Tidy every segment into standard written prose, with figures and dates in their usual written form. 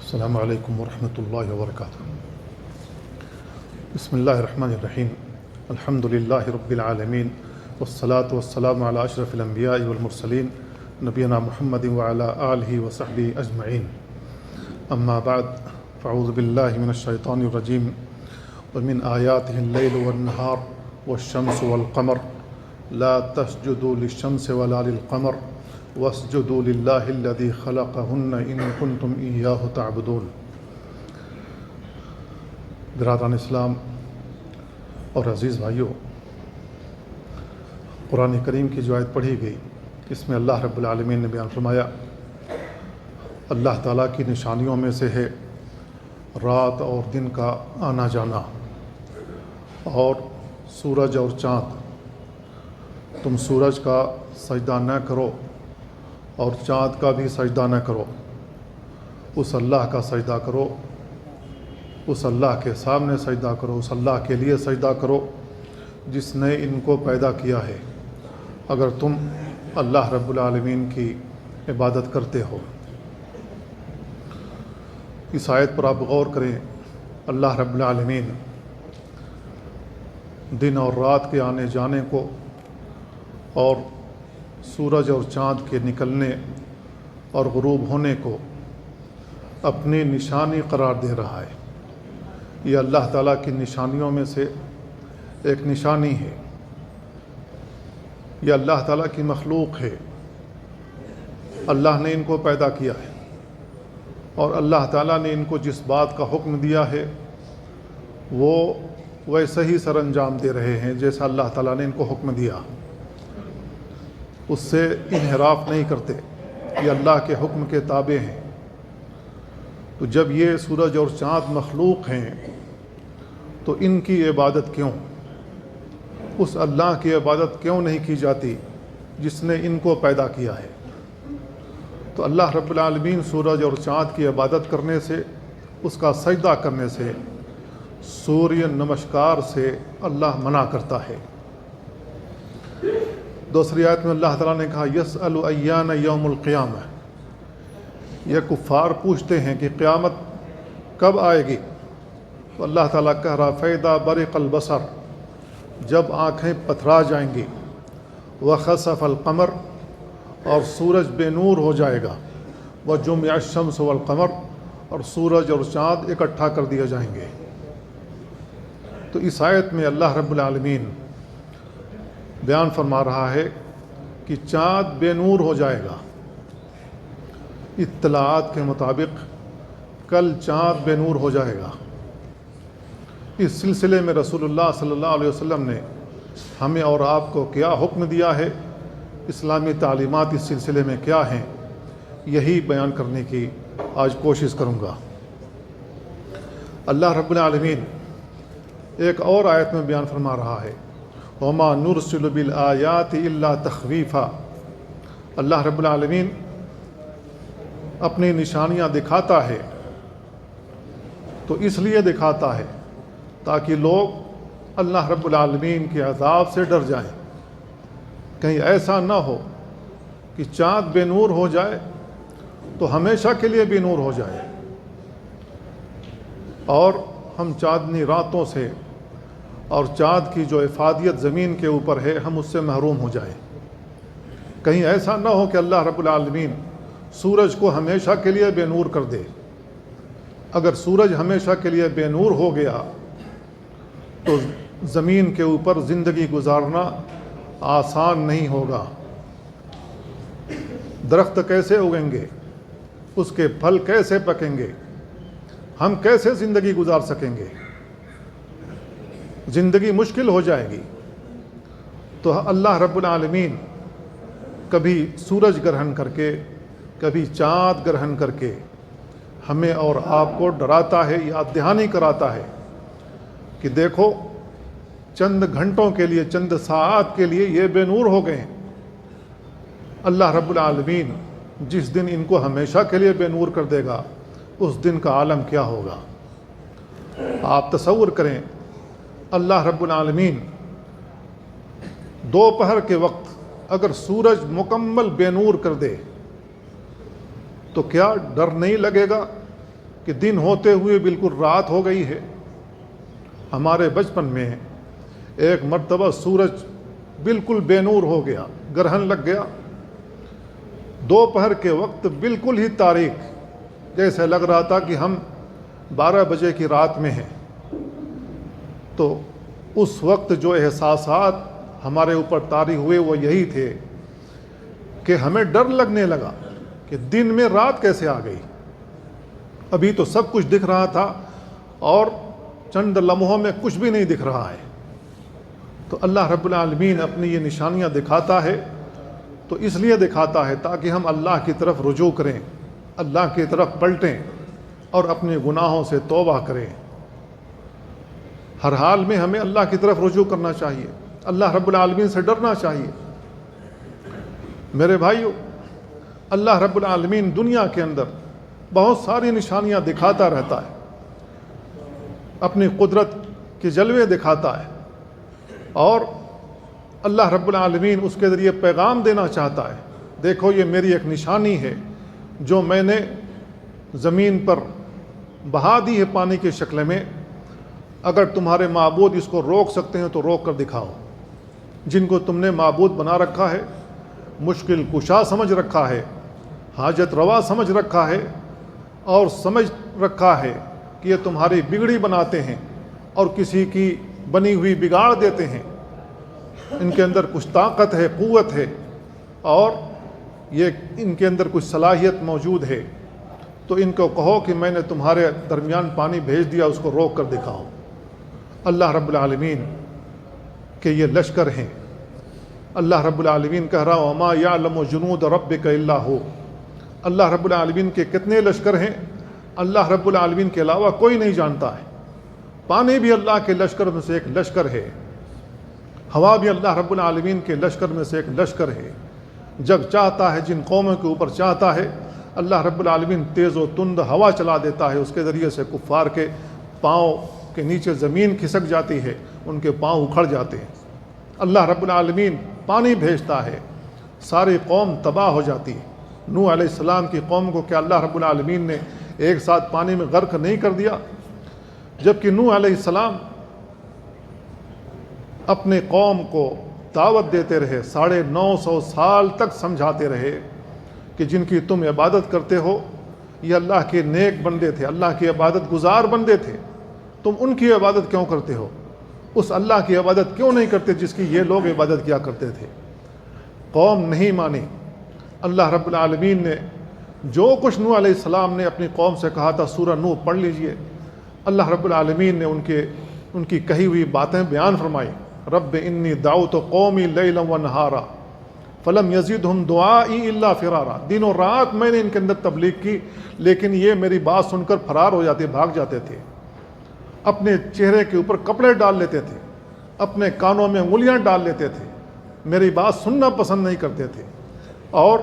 السلام علیکم ورحمۃ اللہ وبرکاتہ۔ بسم اللہ الرحمن الرحیم۔ الحمد للہ رب العالمین والصلاة والسلام علی اشرف الانبیاء والمرسلین نبینا محمد وعلی آلہ وصحبہ اجمعین، اما بعد فاعوذ باللہ من الشیطان الرجیم۔ ومن آیاتہ اللیل والنہار والشمس والقمر لا تسجدوا للشمس ولا للقمر واسجدوا للہ الذی خلقہن ان کنتم ایاہ تعبدون۔ برادران اسلام اور عزیز بھائیوں، قرآن کریم کی جو آیت پڑھی گئی اس میں اللہ رب العالمین نے بیان فرمایا، اللہ تعالیٰ کی نشانیوں میں سے ہے رات اور دن کا آنا جانا اور سورج اور چاند۔ تم سورج کا سجدہ نہ کرو اور چاند کا بھی سجدہ نہ کرو، اس اللہ کا سجدہ کرو، اس اللہ کے سامنے سجدہ کرو، اس اللہ کے لیے سجدہ کرو جس نے ان کو پیدا کیا ہے، اگر تم اللہ رب العالمین کی عبادت کرتے ہو۔ اس آیت پر آپ غور کریں، اللہ رب العالمین دن اور رات کے آنے جانے کو اور سورج اور چاند کے نکلنے اور غروب ہونے کو اپنی نشانی قرار دے رہا ہے۔ یہ اللہ تعالیٰ کی نشانیوں میں سے ایک نشانی ہے، یہ اللہ تعالیٰ کی مخلوق ہے، اللہ نے ان کو پیدا کیا ہے اور اللہ تعالیٰ نے ان کو جس بات کا حکم دیا ہے وہ ویسے ہی سر انجام دے رہے ہیں جیسا اللہ تعالیٰ نے ان کو حکم دیا، اس سے انحراف نہیں کرتے، یہ اللہ کے حکم کے تابع ہیں۔ تو جب یہ سورج اور چاند مخلوق ہیں تو ان کی عبادت کیوں، اس اللہ کی عبادت کیوں نہیں کی جاتی جس نے ان کو پیدا کیا ہے؟ تو اللہ رب العالمین سورج اور چاند کی عبادت کرنے سے، اس کا سجدہ کرنے سے، سوریہ نمسکار سے اللہ منع کرتا ہے۔ دوسری آیت میں اللہ تعالیٰ نے کہا یسأل ایان یوم القیامہ، یہ کفار پوچھتے ہیں کہ قیامت کب آئے گی؟ تو اللہ تعالیٰ کہہ رہا فَإِذَا بَرِقَ الْبَصَرُ، جب آنکھیں پتھرا جائیں گی، وَخَسَفَ الْقَمَرُ، اور سورج بے نور ہو جائے گا، وَجُمِعَ الشَّمْسُ وَالْقَمَرُ، اور سورج اور چاند اکٹھا کر دیے جائیں گے۔ تو اس آیت میں اللہ رب العالمین بیان فرما رہا ہے کہ چاند بے نور ہو جائے گا۔ اطلاعات کے مطابق کل چاند بے نور ہو جائے گا۔ اس سلسلے میں رسول اللہ صلی اللہ علیہ وسلم نے ہمیں اور آپ کو کیا حکم دیا ہے، اسلامی تعلیمات اس سلسلے میں کیا ہیں، یہی بیان کرنے کی آج کوشش کروں گا۔ اللہ رب العالمین ایک اور آیت میں بیان فرما رہا ہے وَمَا نُرْسِلُ بِالْآيَاتِ إِلَّا تَخْوِيفًا، اللہ رب العالمین اپنی نشانیاں دکھاتا ہے تو اس لیے دکھاتا ہے تاکہ لوگ اللہ رب العالمین کے عذاب سے ڈر جائیں۔ کہیں ایسا نہ ہو کہ چاند بے نور ہو جائے تو ہمیشہ کے لیے بے نور ہو جائے اور ہم چاندنی راتوں سے اور چاند کی جو افادیت زمین کے اوپر ہے ہم اس سے محروم ہو جائیں۔ کہیں ایسا نہ ہو کہ اللہ رب العالمین سورج کو ہمیشہ کے لیے بے نور کر دے۔ اگر سورج ہمیشہ کے لیے بے نور ہو گیا تو زمین کے اوپر زندگی گزارنا آسان نہیں ہوگا۔ درخت کیسے اگیں گے، اس کے پھل کیسے پکیں گے، ہم کیسے زندگی گزار سکیں گے؟ زندگی مشکل ہو جائے گی۔ تو اللہ رب العالمین کبھی سورج گرہن کر کے، کبھی چاند گرہن کر کے ہمیں اور آپ کو ڈراتا ہے، یاد دہانی کراتا ہے کہ دیکھو چند گھنٹوں کے لیے، چند ساعات کے لیے یہ بے نور ہو گئے۔ اللہ رب العالمین جس دن ان کو ہمیشہ کے لیے بے نور کر دے گا اس دن کا عالم کیا ہوگا؟ آپ تصور کریں، اللہ رب العالمین دوپہر کے وقت اگر سورج مکمل بے نور کر دے تو کیا ڈر نہیں لگے گا کہ دن ہوتے ہوئے بالکل رات ہو گئی ہے۔ ہمارے بچپن میں ایک مرتبہ سورج بالکل بے نور ہو گیا، گرہن لگ گیا، دوپہر کے وقت بالکل ہی تاریک، جیسے لگ رہا تھا کہ ہم 12 بجے کی رات میں ہیں۔ تو اس وقت جو احساسات ہمارے اوپر طاری ہوئے وہ یہی تھے کہ ہمیں ڈر لگنے لگا کہ دن میں رات کیسے آ گئی۔ ابھی تو سب کچھ دکھ رہا تھا اور چند لمحوں میں کچھ بھی نہیں دکھ رہا ہے۔ تو اللہ رب العالمین اپنی یہ نشانیاں دکھاتا ہے تو اس لیے دکھاتا ہے تاکہ ہم اللہ کی طرف رجوع کریں، اللہ کی طرف پلٹیں اور اپنے گناہوں سے توبہ کریں۔ ہر حال میں ہمیں اللہ کی طرف رجوع کرنا چاہیے، اللہ رب العالمین سے ڈرنا چاہیے۔ میرے بھائیو، اللہ رب العالمین دنیا کے اندر بہت ساری نشانیاں دکھاتا رہتا ہے، اپنی قدرت کے جلوے دکھاتا ہے، اور اللہ رب العالمین اس کے ذریعے پیغام دینا چاہتا ہے، دیکھو یہ میری ایک نشانی ہے جو میں نے زمین پر بہا دی ہے پانی کی شکل میں، اگر تمہارے معبود اس کو روک سکتے ہیں تو روک کر دکھاؤ۔ جن کو تم نے معبود بنا رکھا ہے، مشکل کشا سمجھ رکھا ہے، حاجت روا سمجھ رکھا ہے، اور سمجھ رکھا ہے کہ یہ تمہاری بگڑی بناتے ہیں اور کسی کی بنی ہوئی بگاڑ دیتے ہیں، ان کے اندر کچھ طاقت ہے، قوت ہے، اور یہ ان کے اندر کچھ صلاحیت موجود ہے، تو ان کو کہو کہ میں نے تمہارے درمیان پانی بھیج دیا، اس کو روک کر دکھاؤ۔ اللہ رب العالمین کے یہ لشکر ہیں۔ اللہ رب العالمین کہہ رہا وما یعلم جنود ربک الا ہو۔ اللہ رب العالمین کے کتنے لشکر ہیں اللہ رب العالمین کے علاوہ کوئی نہیں جانتا ہے۔ پانی بھی اللہ کے لشکر میں سے ایک لشکر ہے، ہوا بھی اللہ رب العالمین کے لشکر میں سے ایک لشکر ہے۔ جب چاہتا ہے جن قوموں کے اوپر چاہتا ہے اللہ رب العالمین تیز و تند ہوا چلا دیتا ہے، اس کے ذریعے سے کفار کے پاؤں کے نیچے زمین کھسک جاتی ہے، ان کے پاؤں اکھڑ جاتے ہیں۔ اللہ رب العالمین پانی بھیجتا ہے، ساری قوم تباہ ہو جاتی ہے۔ نوح علیہ السلام کی قوم کو کیا اللہ رب العالمین نے ایک ساتھ پانی میں غرق نہیں کر دیا؟ جبکہ نوح علیہ السلام اپنے قوم کو دعوت دیتے رہے، 950 سال تک سمجھاتے رہے کہ جن کی تم عبادت کرتے ہو یہ اللہ کے نیک بندے تھے، اللہ کی عبادت گزار بندے تھے، تم ان کی عبادت کیوں کرتے ہو؟ اس اللہ کی عبادت کیوں نہیں کرتے جس کی یہ لوگ عبادت کیا کرتے تھے؟ قوم نہیں مانی۔ اللہ رب العالمین نے جو کچھ نوح علیہ السلام نے اپنی قوم سے کہا تھا، سورہ نوح پڑھ لیجئے، اللہ رب العالمین نے ان کی کہی ہوئی باتیں بیان فرمائی۔ رب انی دعوت قومی لیلا ونہارا فلم یزدہم دعائی الا فرارا۔ دن و رات میں نے ان کے اندر تبلیغ کی، لیکن یہ میری بات سن کر فرار ہو جاتے، بھاگ جاتے تھے، اپنے چہرے کے اوپر کپڑے ڈال لیتے تھے، اپنے کانوں میں انگلیاں ڈال لیتے تھے، میری بات سننا پسند نہیں کرتے تھے، اور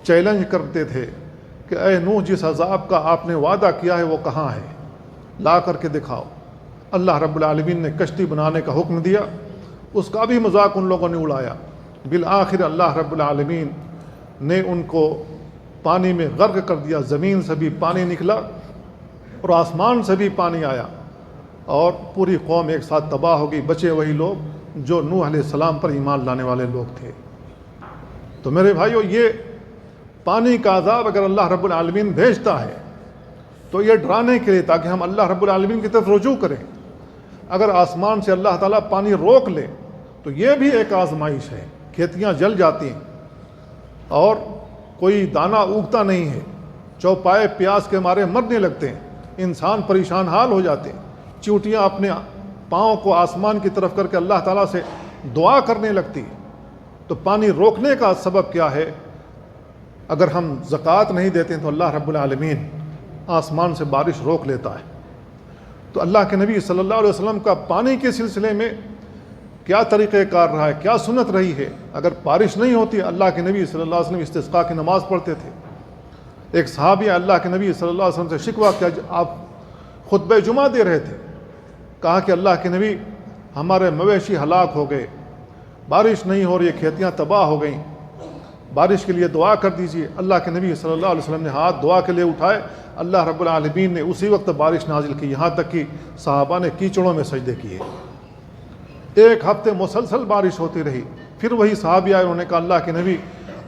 چیلنج کرتے تھے کہ اے نوح جس عذاب کا آپ نے وعدہ کیا ہے وہ کہاں ہے، لا کر کے دکھاؤ۔ اللہ رب العالمین نے کشتی بنانے کا حکم دیا، اس کا بھی مذاق ان لوگوں نے اڑایا۔ بالآخر اللہ رب العالمین نے ان کو پانی میں غرق کر دیا، زمین سے بھی پانی نکلا اور آسمان سے بھی پانی آیا، اور پوری قوم ایک ساتھ تباہ ہو گئی، بچے وہی لوگ جو نوح علیہ السلام پر ایمان لانے والے لوگ تھے۔ تو میرے بھائیو، یہ پانی کا عذاب اگر اللہ رب العالمین بھیجتا ہے تو یہ ڈرانے کے لیے تاکہ ہم اللہ رب العالمین کی طرف رجوع کریں۔ اگر آسمان سے اللہ تعالیٰ پانی روک لے تو یہ بھی ایک آزمائش ہے، کھیتیاں جل جاتی ہیں اور کوئی دانہ اگتا نہیں ہے، چوپائے پیاس کے مارے مرنے لگتے ہیں، انسان پریشان حال ہو جاتے ہیں، چیونٹیاں اپنے پاؤں کو آسمان کی طرف کر کے اللہ تعالیٰ سے دعا کرنے لگتی ہیں۔ تو پانی روکنے کا سبب کیا ہے؟ اگر ہم زکوٰۃ نہیں دیتے ہیں تو اللہ رب العالمین آسمان سے بارش روک لیتا ہے۔ تو اللہ کے نبی صلی اللہ علیہ وسلم کا پانی کے سلسلے میں کیا طریقہ کار رہا ہے، کیا سنت رہی ہے؟ اگر بارش نہیں ہوتی، اللہ کے نبی صلی اللہ علیہ وسلم استسقاء کی نماز پڑھتے تھے۔ ایک صحابی اللہ کے نبی صلی اللہ علیہ وسلم سے شکوہ کیا، آپ خطبہ جمعہ دے رہے تھے، کہا کہ اللہ کے نبی ہمارے مویشی ہلاک ہو گئے، بارش نہیں ہو رہی، کھیتیاں تباہ ہو گئیں، بارش کے لیے دعا کر دیجئے۔ اللہ کے نبی صلی اللہ علیہ وسلم نے ہاتھ دعا کے لیے اٹھائے، اللہ رب العالمین نے اسی وقت بارش نازل کی، یہاں تک کہ صحابہ نے کیچڑوں میں سجدے کیے۔ 1 ہفتے مسلسل بارش ہوتی رہی، پھر وہی صحابی آئے، انہوں نے کہا اللہ کے نبی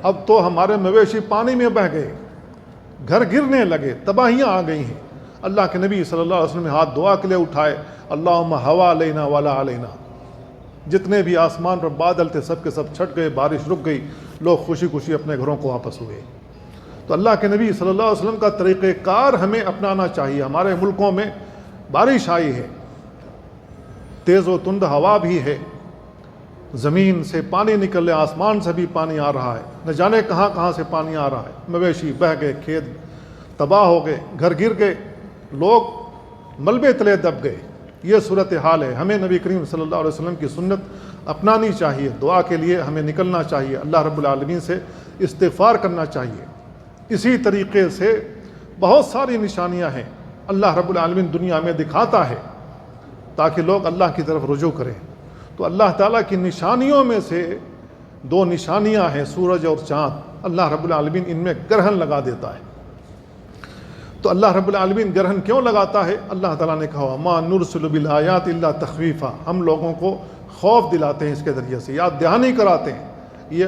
اب تو ہمارے مویشی پانی میں بہہ گئے، گھر گرنے لگے، تباہیاں آ گئی ہیں۔ اللہ کے نبی صلی اللہ علیہ وسلم نے ہاتھ دعا کے لیے اٹھائے، اللہم ہوا علینا ولا علینا، جتنے بھی آسمان پر بادل تھے سب کے سب چھٹ گئے، بارش رک گئی، لوگ خوشی خوشی اپنے گھروں کو واپس ہوئے۔ تو اللہ کے نبی صلی اللہ علیہ وسلم کا طریقہ کار ہمیں اپنانا چاہیے۔ ہمارے ملکوں میں بارش آئی ہے، تیز و تند ہوا بھی ہے، زمین سے پانی نکل رہا ہے، آسمان سے بھی پانی آ رہا ہے، نہ جانے کہاں کہاں سے پانی آ رہا ہے، مویشی بہہ گئے، کھیت تباہ ہو گئے، گھر گر گئے، لوگ ملبے تلے دب گئے۔ یہ صورتحال ہے۔ ہمیں نبی کریم صلی اللہ علیہ وسلم کی سنت اپنانی چاہیے، دعا کے لیے ہمیں نکلنا چاہیے، اللہ رب العالمین سے استغفار کرنا چاہیے۔ اسی طریقے سے بہت ساری نشانیاں ہیں اللہ رب العالمین دنیا میں دکھاتا ہے تاکہ لوگ اللہ کی طرف رجوع کریں۔ تو اللہ تعالیٰ کی نشانیوں میں سے 2 نشانیاں ہیں، سورج اور چاند۔ اللہ رب العالمین ان میں گرہن لگا دیتا ہے۔ تو اللہ رب العالمین گرہن کیوں لگاتا ہے؟ اللہ تعالیٰ نے کہا ما نرسل بالآیات الا تخویفا، ہم لوگوں کو خوف دلاتے ہیں اس کے ذریعے سے، یاد دہانی کراتے ہیں۔ یہ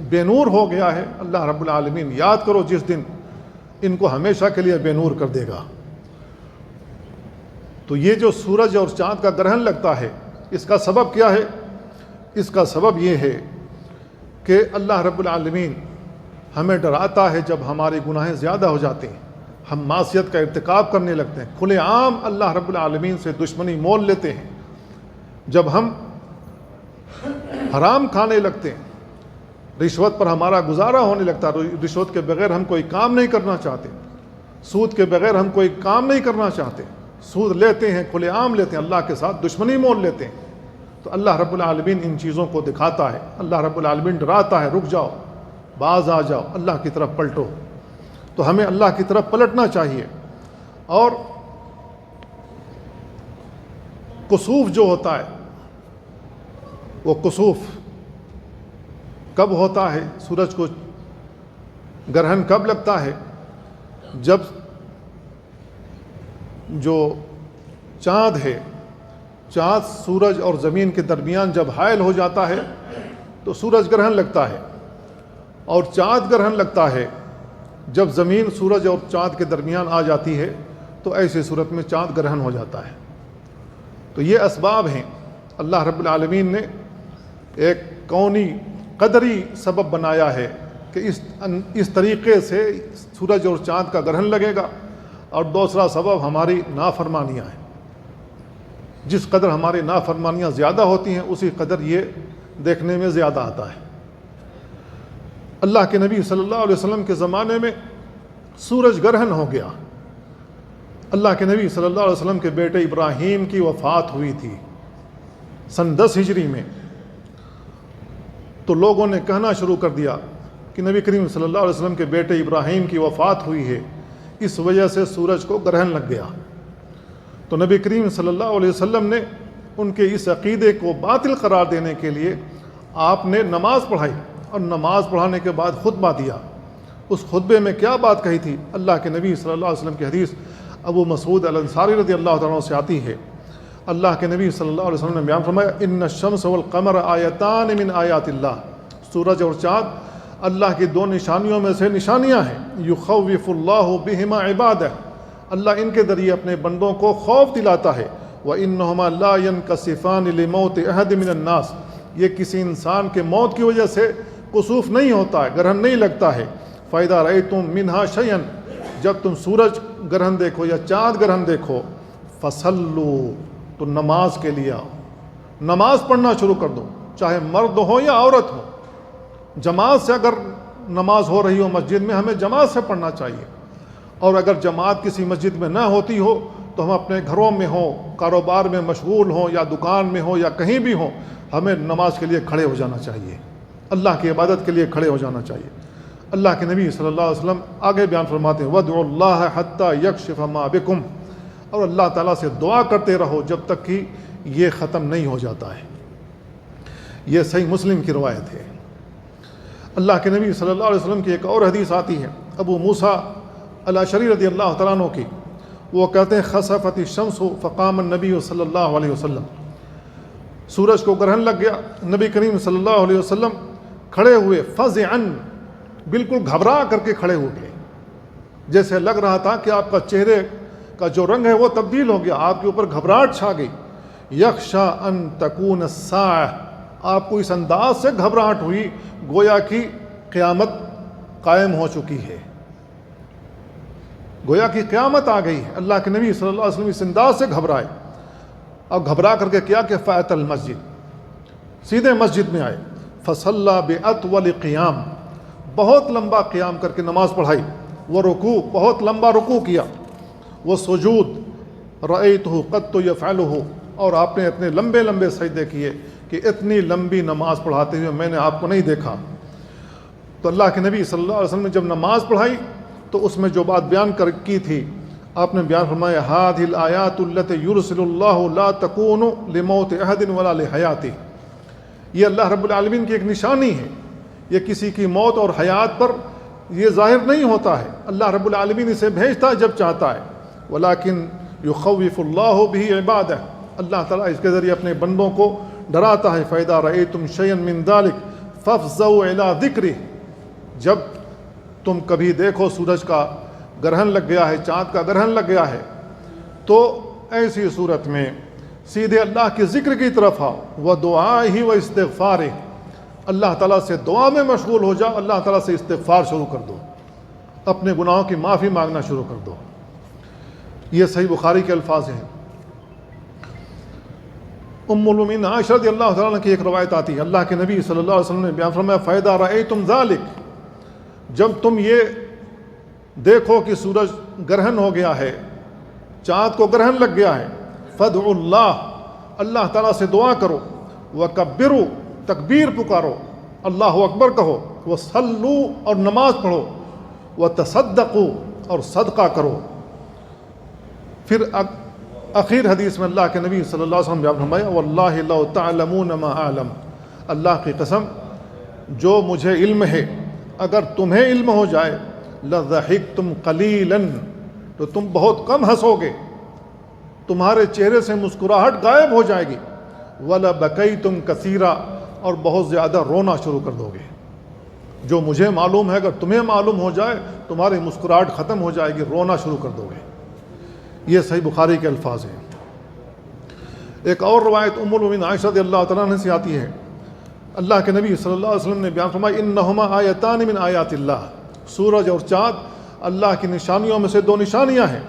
بے نور ہو گیا ہے، اللہ رب العالمین یاد کرو جس دن ان کو ہمیشہ کے لیے بے نور کر دے گا۔ تو یہ جو سورج اور چاند کا گرہن لگتا ہے، اس کا سبب کیا ہے؟ اس کا سبب یہ ہے کہ اللہ رب العالمین ہمیں ڈراتا ہے جب ہماری گناہیں زیادہ ہو جاتے ہیں، ہم معصیت کا ارتکاب کرنے لگتے ہیں، کھلے عام اللہ رب العالمین سے دشمنی مول لیتے ہیں، جب ہم حرام کھانے لگتے ہیں، رشوت پر ہمارا گزارا ہونے لگتا ہے، رشوت کے بغیر ہم کوئی کام نہیں کرنا چاہتے، سود کے بغیر ہم کوئی کام نہیں کرنا چاہتے، سود لیتے ہیں، کھلے عام لیتے ہیں، اللہ کے ساتھ دشمنی مول لیتے ہیں، تو اللہ رب العالمین ان چیزوں کو دکھاتا ہے، اللہ رب العالمین ڈراتا ہے، رک جاؤ، باز آ جاؤ، اللہ کی طرف پلٹو۔ تو ہمیں اللہ کی طرف پلٹنا چاہیے۔ اور کسوف جو ہوتا ہے، وہ کسوف کب ہوتا ہے؟ سورج کو گرہن کب لگتا ہے؟ جب جو چاند ہے، چاند سورج اور زمین کے درمیان جب حائل ہو جاتا ہے تو سورج گرہن لگتا ہے، اور چاند گرہن لگتا ہے جب زمین سورج اور چاند کے درمیان آ جاتی ہے، تو ایسی صورت میں چاند گرہن ہو جاتا ہے۔ تو یہ اسباب ہیں، اللہ رب العالمین نے ایک کونی قدری سبب بنایا ہے کہ اس طریقے سے سورج اور چاند کا گرہن لگے گا۔ اور دوسرا سبب ہماری نافرمانیاں ہیں، جس قدر ہماری نافرمانیاں زیادہ ہوتی ہیں اسی قدر یہ دیکھنے میں زیادہ آتا ہے۔ اللہ کے نبی صلی اللہ علیہ وسلم کے زمانے میں سورج گرہن ہو گیا۔ اللہ کے نبی صلی اللہ علیہ وسلم کے بیٹے ابراہیم کی وفات ہوئی تھی سن 10 ہجری میں، تو لوگوں نے کہنا شروع کر دیا کہ نبی کریم صلی اللہ علیہ وسلم کے بیٹے ابراہیم کی وفات ہوئی ہے، اس وجہ سے سورج کو گرہن لگ گیا۔ تو نبی کریم صلی اللہ علیہ وسلم نے ان کے اس عقیدے کو باطل قرار دینے کے لیے آپ نے نماز پڑھائی، اور نماز پڑھانے کے بعد خطبہ دیا۔ اس خطبے میں کیا بات کہی تھی؟ اللہ کے نبی صلی اللہ علیہ وسلم کی حدیث ابو مسعود الانصاری رضی اللہ تعالیٰ عنہ سے آتی ہے، اللہ کے نبی صلی اللہ علیہ وسلم نے بیان فرمایا ان الشمس والقمر آیتان من آیات اللہ، سورج اور چاند اللہ کی 2 نشانیوں میں سے نشانیاں ہیں، یخوف اللہ بہما عبادہ، اللہ ان کے ذریعے اپنے بندوں کو خوف دلاتا ہے، وَإِنَّهُمَا لَا يَنْكَسِفَانِ لِمَوْتِ أَحَدٍ مِّنَ النَّاسِ، یہ کسی انسان کے موت کی وجہ سے کسوف نہیں ہوتا ہے، گرہن نہیں لگتا ہے۔ فَإِذَا رَأَيْتُم مِّنْهَا شَيْئًا، جب تم سورج گرہن دیکھو یا چاند گرہن دیکھو، فَصَلُّوا، تو نماز کے لیے آؤ، نماز پڑھنا شروع کر دو، چاہے مرد ہو یا عورت ہو، جماعت سے اگر نماز ہو رہی ہو مسجد میں ہمیں جماعت سے پڑھنا چاہیے، اور اگر جماعت کسی مسجد میں نہ ہوتی ہو تو ہم اپنے گھروں میں ہوں، کاروبار میں مشغول ہوں، یا دکان میں ہوں، یا کہیں بھی ہوں، ہمیں نماز کے لیے کھڑے ہو جانا چاہیے، اللہ کی عبادت کے لیے کھڑے ہو جانا چاہیے۔ اللہ کے نبی صلی اللہ علیہ وسلم آگے بیان فرماتے ہیں وَادْعُوا اللَّهَ حَتَّى يَكْشِفَ مَا بِكُمْ، اور اللہ تعالیٰ سے دعا کرتے رہو جب تک کہ یہ ختم نہیں ہو جاتا ہے۔ یہ صحیح مسلم کی روایت ہے۔ اللہ کے نبی صلی اللہ علیہ وسلم کی ایک اور حدیث آتی ہے ابو موسیٰ الاشعری رضی اللہ تعالیٰ عنہ کی، وہ کہتے ہیں خسفت الشمس فقام النبی صلی اللہ علیہ وسلم، سورج کو گرہن لگ گیا، نبی کریم صلی اللہ علیہ وسلم کھڑے ہوئے فزعن، بالکل گھبرا کر کے کھڑے ہو گئے، جیسے لگ رہا تھا کہ آپ کا چہرے کا جو رنگ ہے وہ تبدیل ہو گیا، آپ کے اوپر گھبراہٹ چھا گئی، یخشا ان تکون الساعہ، آپ کو اس انداز سے گھبراہٹ ہوئی گویا کہ قیامت قائم ہو چکی ہے، گویا کہ قیامت آ گئی ہے۔ اللہ کے نبی صلی اللہ علیہ وسلم اس انداز سے گھبرائے، اور گھبرا کر کے کیا کہ فأت المسجد، سیدھے مسجد میں آئے، فصلی بأطول قیام، بہت لمبا قیام کر کے نماز پڑھائی، وہ رکوع، بہت لمبا رکوع کیا، وہ سجود رأیتہ قط یفعلہ، اور آپ نے اتنے لمبے لمبے سجدے کیے کہ اتنی لمبی نماز پڑھاتے ہوئے میں نے آپ کو نہیں دیکھا۔ تو اللہ کے نبی صلی اللہ علیہ وسلم نے جب نماز پڑھائی تو اس میں جو بات بیان کی تھی، آپ نے بیان فرمایا هذه الآیات التي يرسل الله لا تكون لموت احد ولا لحیاتہ، یہ اللہ رب العالمین کی ایک نشانی ہے، یہ کسی کی موت اور حیات پر یہ ظاہر نہیں ہوتا ہے، اللہ رب العالمین اسے بھیجتا ہے جب چاہتا ہے، ولیکن یخوف اللہ به عبادہ، اللہ تعالیٰ اس کے ذریعے اپنے بندوں کو ڈراتا ہے۔ فَإِذَا رَأَيْتُمْ شَيْئًا مِّن ذَلِكَ فَافْزَعُوا إِلَىٰ ذِكْرِهِ، جب تم کبھی دیکھو سورج کا گرہن لگ گیا ہے، چاند کا گرہن لگ گیا ہے، تو ایسی صورت میں سیدھے اللہ کے ذکر کی طرف آؤ، وَدُعَائِهِ وَإِسْتِغْفَارِهِ، اللہ تعالیٰ سے دعا میں مشغول ہو جاؤ، اللہ تعالیٰ سے استغفار شروع کر دو، اپنے گناہوں کی معافی مانگنا شروع کر دو۔ یہ صحیح بخاری کے الفاظ ہیں۔ ام المؤمنین عائشہ رضی اللہ تعالیٰ عنہ کی ایک روایت آتی ہے، اللہ کے نبی صلی اللہ علیہ وسلم نے بیان فرمایا فَإِذَا رَأَيْتُمْ ذَلِكَ، جب تم یہ دیکھو کہ سورج گرہن ہو گیا ہے، چاند کو گرہن لگ گیا ہے، فَادْعُوا اللَّهَ، اللہ تعالیٰ سے دعا کرو، وَكَبِّرُوا، تکبیر پکارو، اللہ اکبر کہو، وَصَلُّوا، اور نماز پڑھو، وَتَصَدَّقُوا، اور صدقہ کرو۔ پھر اخیر حدیث میں اللہ کے نبی صلی اللہ علیہ وسلم بیان فرمایا واللہ لو تعلمون ما اعلم، اللہ کی قسم جو مجھے علم ہے اگر تمہیں علم ہو جائے، لضحکتم قلیلا، تو تم بہت کم ہنسو گے، تمہارے چہرے سے مسکراہٹ غائب ہو جائے گی، ولبکیتم کثیرا، اور بہت زیادہ رونا شروع کر دو گے۔ جو مجھے معلوم ہے اگر تمہیں معلوم ہو جائے تمہاری مسکراہٹ ختم ہو جائے گی، رونا شروع کر دو گے۔ یہ صحیح بخاری کے الفاظ ہیں۔ ایک اور روایت ام المؤمنین عائشہ رضی اللہ تعالیٰ عنہ سے آتی ہے، اللہ کے نبی صلی اللہ علیہ وسلم نے بیان فرمایا انہما آیتان من آیات اللہ، سورج اور چاند اللہ کی نشانیوں میں سے دو نشانیاں ہیں۔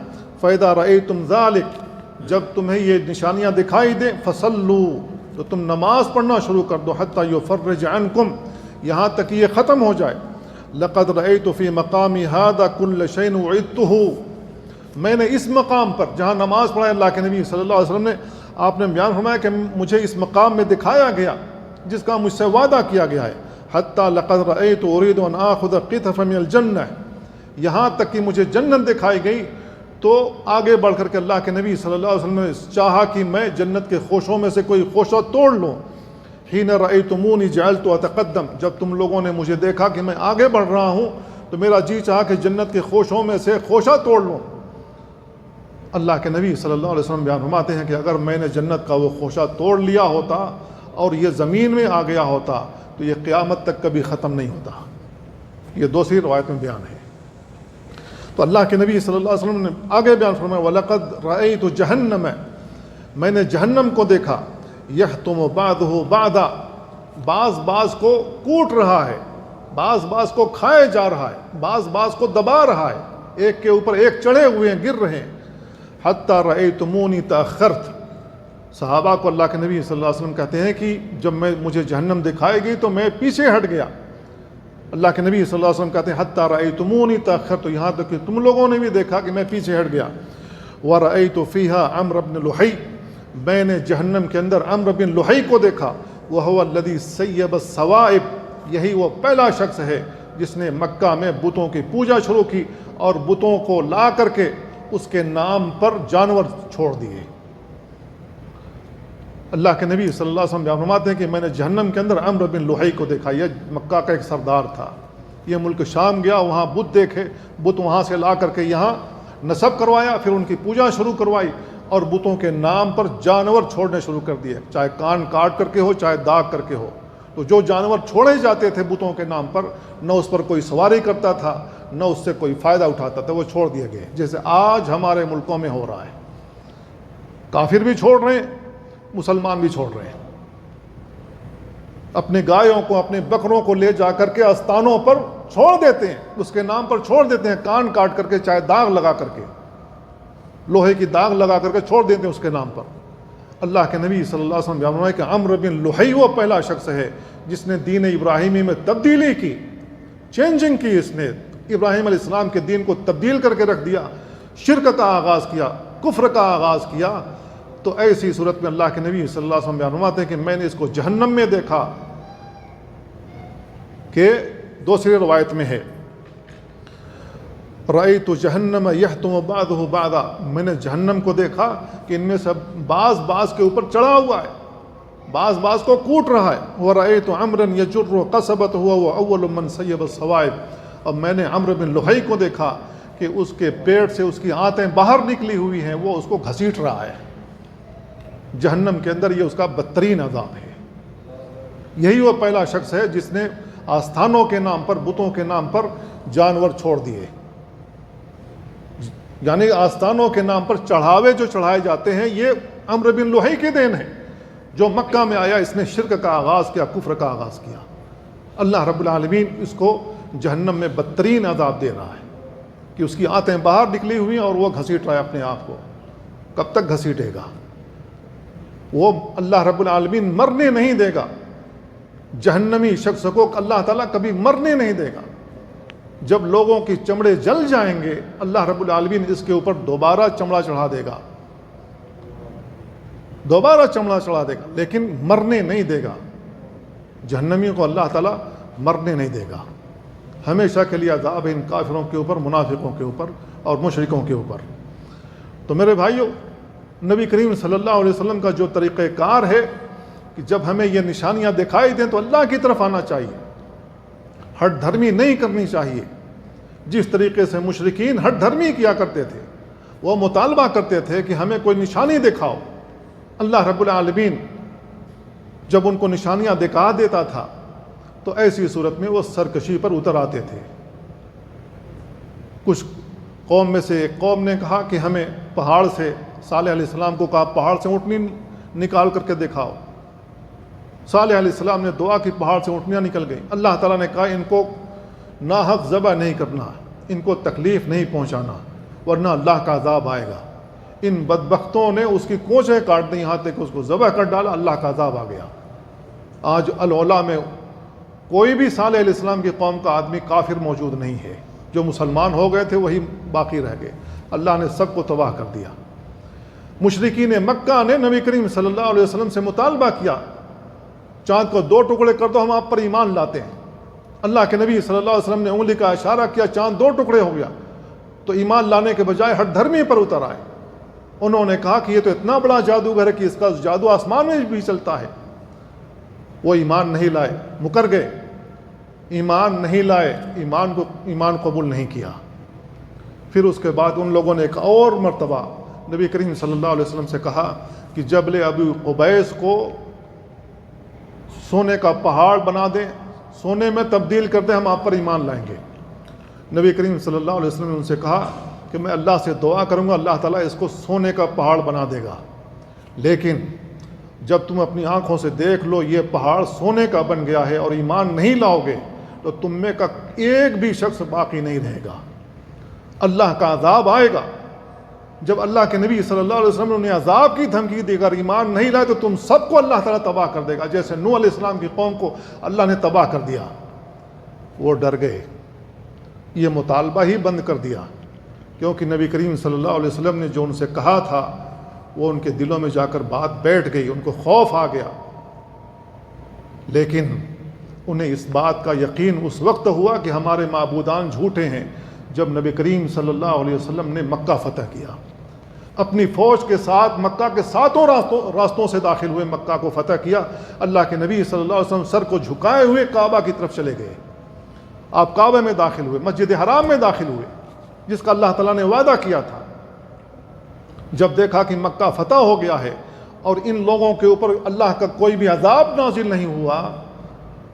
فَإِذَا رَأَيْتُمْ ذَلِكَ، جب تمہیں یہ نشانیاں دکھائی دیں، فَصَلُّوا، تو تم نماز پڑھنا شروع کر دو، حَتَّى يُفَرِّجَ عَنْكُمْ، یہاں تک کہ یہ ختم ہو جائے۔ لَقَدْ رَأَيْتُ فِي مَقَامِ هَذَا كُلَّ شَيْءٍ وُعِدْتُهُ، میں نے اس مقام پر جہاں نماز پڑھا اللہ کے نبی صلی اللہ علیہ وسلم نے، آپ نے بیان فرمایا کہ مجھے اس مقام میں دکھایا گیا جس کا مجھ سے وعدہ کیا گیا ہے، حتیٰ لقد رأیت اريد ان آخذ قطفا من الجنہ، یہاں تک کہ مجھے جنت دکھائی گئی تو آگے بڑھ کر کے اللہ کے نبی صلی اللہ علیہ وسلم نے چاہا کہ میں جنت کے خوشوں میں سے کوئی خوشہ توڑ لوں۔ حین رأیتمونی جعلت اتقدم، جب تم لوگوں نے مجھے دیکھا کہ میں آگے بڑھ رہا ہوں تو میرا جی چاہا کہ جنت کے خوشوں میں سے خوشہ توڑ لوں۔ اللہ کے نبی صلی اللہ علیہ وسلم بیان فرماتے ہیں کہ اگر میں نے جنت کا وہ خوشہ توڑ لیا ہوتا اور یہ زمین میں آ گیا ہوتا تو یہ قیامت تک کبھی ختم نہیں ہوتا۔ یہ دوسری روایت میں بیان ہے۔ تو اللہ کے نبی صلی اللہ علیہ وسلم نے آگے بیان فرمایا وَلَقَدْ رَأَيْتُ جَهَنَّمَ، میں نے جہنم کو دیکھا، يَحْتُمُ بَعْضُهُ بَعْضًا، بعض کو کوٹ رہا ہے، بعض کو کھائے جا رہا ہے، بعض کو دبا رہا ہے، ایک کے اوپر ایک چڑھے ہوئے ہیں، گر رہے ہیں۔ حتیٰ رأیتمونی تأخرت، صحابہ کو اللہ کے نبی صلی اللہ علیہ وسلم کہتے ہیں کہ جب مجھے جہنم دکھائی گئی تو میں پیچھے ہٹ گیا۔ اللہ کے نبی صلی اللہ علیہ وسلم کہتے ہیں حتیٰ رأیتمونی تأخرت، تو یہاں تک کہ تم لوگوں نے بھی دیکھا کہ میں پیچھے ہٹ گیا۔ ورأیت فیہا عمرو بن لحی، میں نے جہنم کے اندر عمرو بن لحی کو دیکھا، وہو الذی سیب الصوائب، یہی وہ پہلا شخص ہے جس نے مکہ میں بتوں کی پوجا شروع کی اور بتوں کو لا کر کے اس کے نام پر جانور چھوڑ دیے۔ اللہ کے نبی صلی اللہ علیہ وسلم بیان فرماتے ہیں کہ میں نے جہنم کے اندر عمرو بن لحی کو دیکھا، یہ مکہ کا ایک سردار تھا، یہ ملک شام گیا، وہاں بت دیکھے، بت وہاں سے لا کر کے یہاں نصب کروایا، پھر ان کی پوجا شروع کروائی اور بتوں کے نام پر جانور چھوڑنے شروع کر دیے، چاہے کان کاٹ کر کے ہو چاہے داغ کر کے ہو۔ تو جو جانور چھوڑے جاتے تھے بتوں کے نام پر، نہ اس پر کوئی سواری کرتا تھا نہ اس سے کوئی فائدہ اٹھاتا تھا، وہ چھوڑ دیے گئے، جیسے آج ہمارے ملکوں میں ہو رہا ہے۔ کافر بھی چھوڑ رہے ہیں، مسلمان بھی چھوڑ رہے ہیں، اپنے گایوں کو اپنے بکروں کو لے جا کر کے آستانوں پر چھوڑ دیتے ہیں، اس کے نام پر چھوڑ دیتے ہیں، کان کاٹ کر کے چاہے داغ لگا کر کے، لوہے کی داغ لگا کر کے چھوڑ دیتے ہیں اس کے نام پر۔ اللہ کے نبی صلی اللہ علیہ وسلم بیان ہے کہ عمرو بن لحی وہ پہلا شخص ہے جس نے دین ابراہیمی میں تبدیلی کی، چینجنگ کی، اس نے ابراہیم علیہ السلام کے دین کو تبدیل کر کے رکھ دیا، شرک کا آغاز کیا، کفر کا آغاز کیا۔ تو ایسی صورت میں اللہ کے نبی صلی اللہ علیہ وسلم بیان فرماتے ہیں کہ میں نے اس کو جہنم میں دیکھا، کہ دوسری روایت میں ہے رأیت جہنم یحتم بعضہ بعضا، میں نے جہنم کو دیکھا کہ ان میں سے بعض کے اوپر چڑھا ہوا ہے، بعض کو کوٹ رہا ہے۔ وَرَأَيْتُ عَمْرًا يَجُرُّ قَصَبَتَهُ وَهُوَ أَوَّلُ مَنْ سَيَّبَ الصَّوَائِبَ، اور میں نے عمرو بن لحی کو دیکھا کہ اس کے پیٹ سے اس کی آنتیں باہر نکلی ہوئی ہیں، وہ اس کو گھسیٹ رہا ہے۔ جہنم کے اندر یہ اس کا بدترین عذاب ہے۔ یہی وہ پہلا شخص ہے جس نے آستانوں کے نام پر، بتوں کے نام پر جانور چھوڑ دیے، یعنی آستانوں کے نام پر چڑھاوے جو چڑھائے جاتے ہیں، یہ عمرو بن لحی کی دین ہے۔ جو مکہ میں آیا اس نے شرک کا آغاز کیا، کفر کا آغاز کیا۔ اللہ رب العالمین اس کو جہنم میں بدترین عذاب دے رہا ہے کہ اس کی آنتیں باہر نکلی ہوئی ہیں اور وہ گھسیٹ رہا ہے اپنے آپ کو۔ کب تک گھسیٹے گا؟ وہ اللہ رب العالمین مرنے نہیں دے گا، جہنمی شخص کو اللہ تعالیٰ کبھی مرنے نہیں دے گا۔ جب لوگوں کی چمڑے جل جائیں گے اللہ رب العالمین اس کے اوپر دوبارہ چمڑا چڑھا دے گا، دوبارہ چمڑا چڑھا دے گا، لیکن مرنے نہیں دے گا۔ جہنمیوں کو اللہ تعالیٰ مرنے نہیں دے گا، ہمیشہ کے لیے عذاب ہے ان کافروں کے اوپر، منافقوں کے اوپر اور مشرکوں کے اوپر۔ تو میرے بھائیوں، نبی کریم صلی اللہ علیہ وسلم کا جو طریقہ کار ہے کہ جب ہمیں یہ نشانیاں دکھائی دیں تو اللہ کی طرف آنا چاہیے، ہٹ دھرمی نہیں کرنی چاہیے۔ جس طریقے سے مشرکین ہٹ دھرمی کیا کرتے تھے، وہ مطالبہ کرتے تھے کہ ہمیں کوئی نشانی دکھاؤ، اللہ رب العالمین جب ان کو نشانیاں دکھا دیتا تھا تو ایسی صورت میں وہ سرکشی پر اتر آتے تھے۔ کچھ قوم میں سے ایک قوم نے کہا کہ ہمیں پہاڑ سے، صالح علیہ السلام کو کہا پہاڑ سے اونٹنی نکال کر کے دکھاؤ۔ صالح علیہ السلام نے دعا کی، پہاڑ سے اونٹنیاں نکل گئیں۔ اللہ تعالیٰ نے کہا ان کو ناحق ذبح نہیں کرنا، ان کو تکلیف نہیں پہنچانا، ورنہ اللہ کا عذاب آئے گا۔ ان بدبختوں نے اس کی کونچیں کاٹ دی، یہاں تک اس کو ذبح کر ڈالا، اللہ کا عذاب آ گیا۔ آج العلا میں کوئی بھی صالح علیہ السلام کی قوم کا آدمی کافر موجود نہیں ہے، جو مسلمان ہو گئے تھے وہی باقی رہ گئے، اللہ نے سب کو تباہ کر دیا۔ مشرکین مکہ نے نبی کریم صلی اللہ علیہ وسلم سے مطالبہ کیا، چاند کو 2 ٹکڑے کر دو، ہم آپ پر ایمان لاتے ہیں۔ اللہ کے نبی صلی اللہ علیہ وسلم نے انگلی کا اشارہ کیا، چاند 2 ٹکڑے ہو گیا، تو ایمان لانے کے بجائے ہٹ دھرمی پر اتر آئے۔ انہوں نے کہا کہ یہ تو اتنا بڑا جادوگر ہے کہ اس کا جادو آسمان میں بھی چلتا ہے۔ وہ ایمان نہیں لائے، مکر گئے، ایمان نہیں لائے، ایمان قبول نہیں کیا۔ پھر اس کے بعد ان لوگوں نے ایک اور مرتبہ نبی کریم صلی اللہ علیہ وسلم سے کہا کہ جبل ابی قبیس کو سونے کا پہاڑ بنا دیں، سونے میں تبدیل کر دیں، ہم آپ پر ایمان لائیں گے۔ نبی کریم صلی اللہ علیہ وسلم نے ان سے کہا کہ میں اللہ سے دعا کروں گا، اللہ تعالیٰ اس کو سونے کا پہاڑ بنا دے گا، لیکن جب تم اپنی آنکھوں سے دیکھ لو یہ پہاڑ سونے کا بن گیا ہے اور ایمان نہیں لاؤ گے تو تم میں کا ایک بھی شخص باقی نہیں رہے گا، اللہ کا عذاب آئے گا۔ جب اللہ کے نبی صلی اللہ علیہ وسلم نے انہیں عذاب کی دھمکی دی، اگر ایمان نہیں لائے تو تم سب کو اللہ تعالیٰ تباہ کر دے گا، جیسے نوح علیہ السلام کی قوم کو اللہ نے تباہ کر دیا۔ وہ ڈر گئے، یہ مطالبہ ہی بند کر دیا، کیونکہ نبی کریم صلی اللہ علیہ وسلم نے جو ان سے کہا تھا وہ ان کے دلوں میں جا کر بات بیٹھ گئی، ان کو خوف آ گیا۔ لیکن انہیں اس بات کا یقین اس وقت ہوا کہ ہمارے معبودان جھوٹے ہیں، جب نبی کریم صلی اللہ علیہ وسلم نے مکہ فتح کیا۔ اپنی فوج کے ساتھ مکہ کے ساتوں راستوں سے داخل ہوئے، مکہ کو فتح کیا۔ اللہ کے نبی صلی اللہ علیہ وسلم سر کو جھکائے ہوئے کعبہ کی طرف چلے گئے۔ آپ کعبہ میں داخل ہوئے، مسجد حرام میں داخل ہوئے، جس کا اللہ تعالیٰ نے وعدہ کیا تھا۔ جب دیکھا کہ مکہ فتح ہو گیا ہے اور ان لوگوں کے اوپر اللہ کا کوئی بھی عذاب نازل نہیں ہوا،